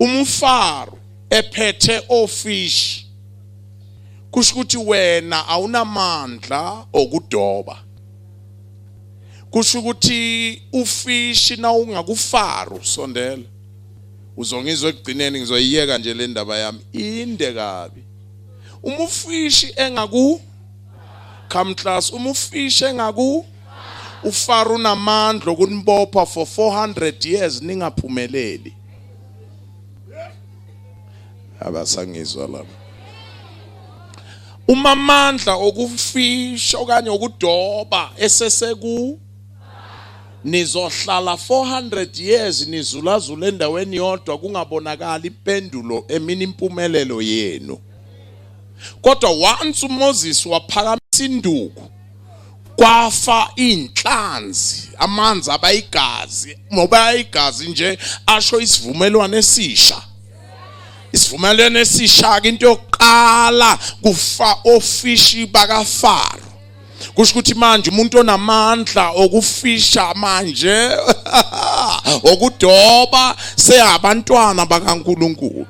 umfaro ephethe ofish kusho ukuthi wena awunamandla okudoba. Kusho ukuthi ufish na ungakufaro sondela uzongizwe ekugcineni ngizoyiyeka nje le ndaba yami inde kabi. Umufish engaku come class umufish engaku ufaro namandla okunibopha for 400 years ningaphumeleli. Abasangizwa lapha. Umamandla okufisha okanye okudoba eseseku nizohlala 400 years nizulazula endaweni yodwa kungabonakala ipendulo emini impumelelo yenu. Kodwa once uMoses waphakamisa induku kwafa inhlanzi amanzi abayigazi ngoba igazi nje asho isivumelwano esisha. Isivumelwano esisha into yokuqala kufa ofishi bakaFaro. Kusho ukuthi manje umuntu onamandla okufisha manje okudoba seyabantwana bakaNkulunkulu.